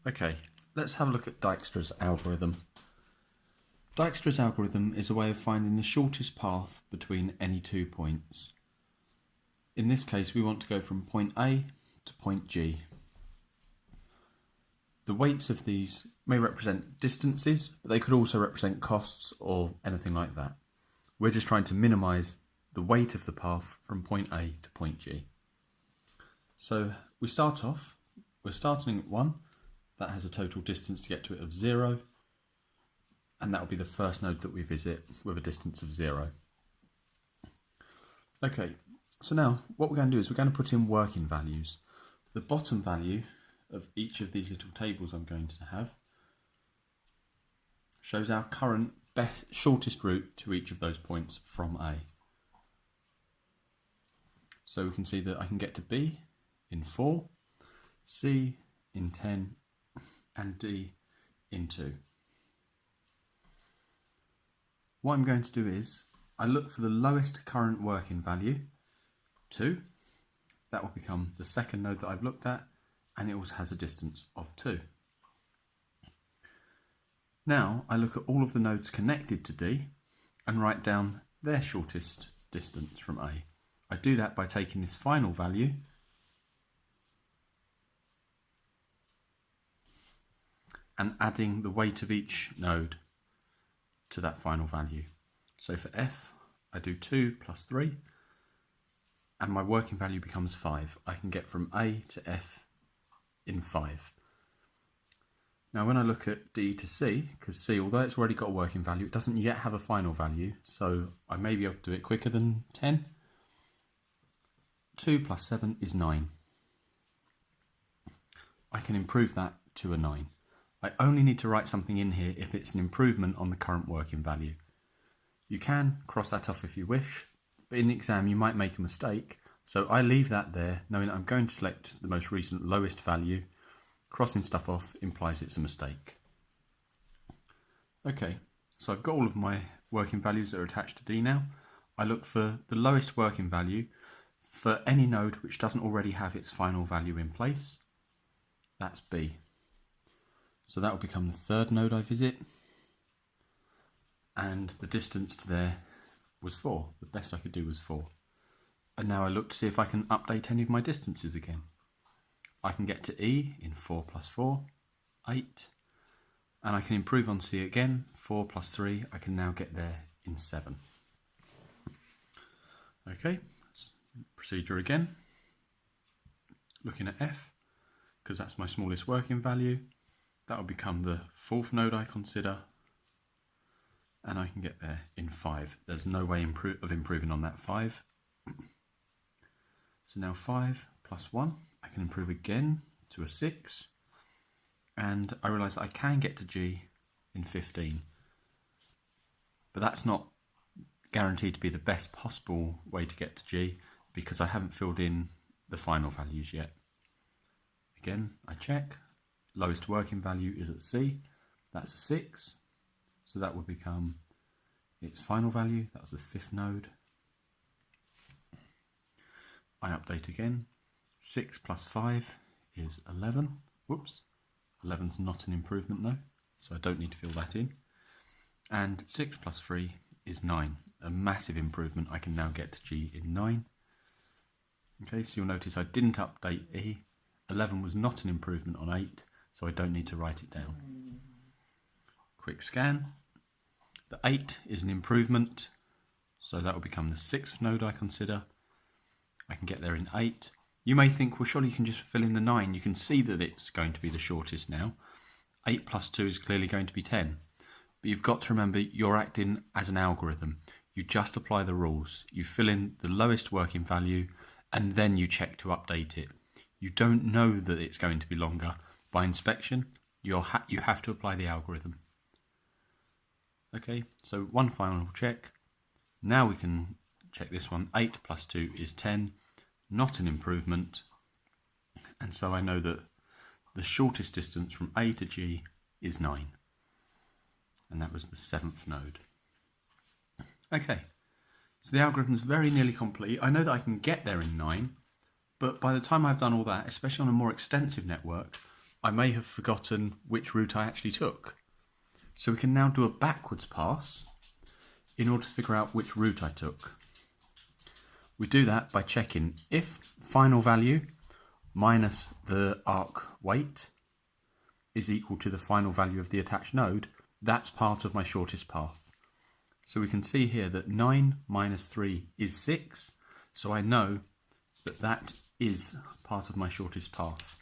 Okay, let's have a look at Dijkstra's algorithm. Dijkstra's algorithm is a way of finding the shortest path between any 2 points. In this case, we want to go from point A to point G. The weights of these may represent distances, but they could also represent costs or anything like that. We're just trying to minimise the weight of the path from point A to point G. So we start off, we're starting at 1, that has a total distance to get to it of 0, and that will be the first node that we visit with a distance of 0. Okay, so now what we're going to do is we're going to put in working values. The bottom value of each of these little tables I'm going to have shows our current shortest route to each of those points from A. So we can see that I can get to B in 4, C in 10, and D in 2. What I'm going to do is I look for the lowest current working value, 2. That will become the second node that I've looked at, and it also has a distance of 2. Now I look at all of the nodes connected to D and write down their shortest distance from A. I do that by taking this final value and adding the weight of each node to that final value. So for F, I do 2 plus 3, and my working value becomes 5. I can get from A to F in 5. Now when I look at D to C, because C, although it's already got a working value, it doesn't yet have a final value, so I may be able to do it quicker than 10. 2 plus 7 is 9. I can improve that to a 9. I only need to write something in here if it's an improvement on the current working value. You can cross that off if you wish, but in the exam you might make a mistake, so I leave that there knowing that I'm going to select the most recent lowest value. Crossing stuff off implies it's a mistake. Okay, so I've got all of my working values that are attached to D now. I look for the lowest working value for any node which doesn't already have its final value in place. That's B. So that will become the third node I visit, and the distance to there was 4. The best I could do was 4. And now I look to see if I can update any of my distances again. I can get to E in 4 plus 4, 8, and I can improve on C again, 4 plus 3, I can now get there in 7. Okay, procedure again. Looking at F, because that's my smallest working value, that will become the fourth node I consider, and I can get there in 5. There's no way of improving on that 5. So now 5 plus 1, I can improve again to a 6, and I realise that I can get to G in 15. But that's not guaranteed to be the best possible way to get to G because I haven't filled in the final values yet. Again, I check. Lowest working value is at C. That's a 6. So that would become its final value. That was the 5th node. I update again. 6 plus 5 is 11. Whoops. 11's not an improvement though, so I don't need to fill that in. And 6 plus 3 is 9. A massive improvement. I can now get to G in 9. Okay, so you'll notice I didn't update E. 11 was not an improvement on 8, so I don't need to write it down. Quick scan. The 8 is an improvement, so that will become the 6th node I consider. I can get there in 8. You may think, well, surely you can just fill in the 9. You can see that it's going to be the shortest now. 8 plus 2 is clearly going to be 10. But you've got to remember you're acting as an algorithm. You just apply the rules. You fill in the lowest working value and then you check to update it. You don't know that it's going to be longer. By inspection, you have to apply the algorithm. Okay, so one final check. Now we can check this one. 8 plus 2 is 10. Not an improvement, and so I know that the shortest distance from A to G is 9, and that was the 7th node. Okay, so the algorithm is very nearly complete. I know that I can get there in 9, but by the time I've done all that, especially on a more extensive network, I may have forgotten which route I actually took. So we can now do a backwards pass in order to figure out which route I took. We do that by checking if final value minus the arc weight is equal to the final value of the attached node, that's part of my shortest path. So we can see here that 9 minus 3 is 6, so I know that that is part of my shortest path.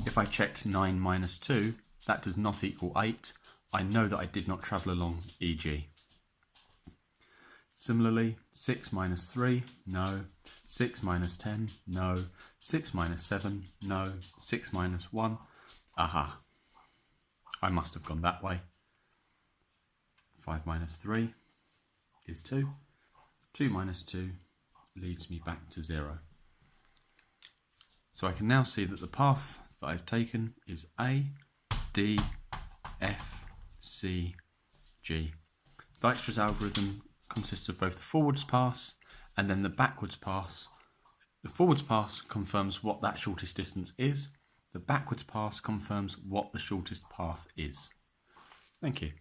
If I checked 9 minus 2, that does not equal 8. I know that I did not travel along EG. Similarly, 6 minus 3, no. 6 minus 10, no. 6 minus 7, no. 6 minus 1, aha. I must have gone that way. 5 minus 3 is 2. 2 minus 2 leads me back to 0. So I can now see that the path that I've taken is A, D, F, C, G. Dijkstra's algorithm consists of both the forwards pass and then the backwards pass. The forwards pass confirms what that shortest distance is. The backwards pass confirms what the shortest path is. Thank you.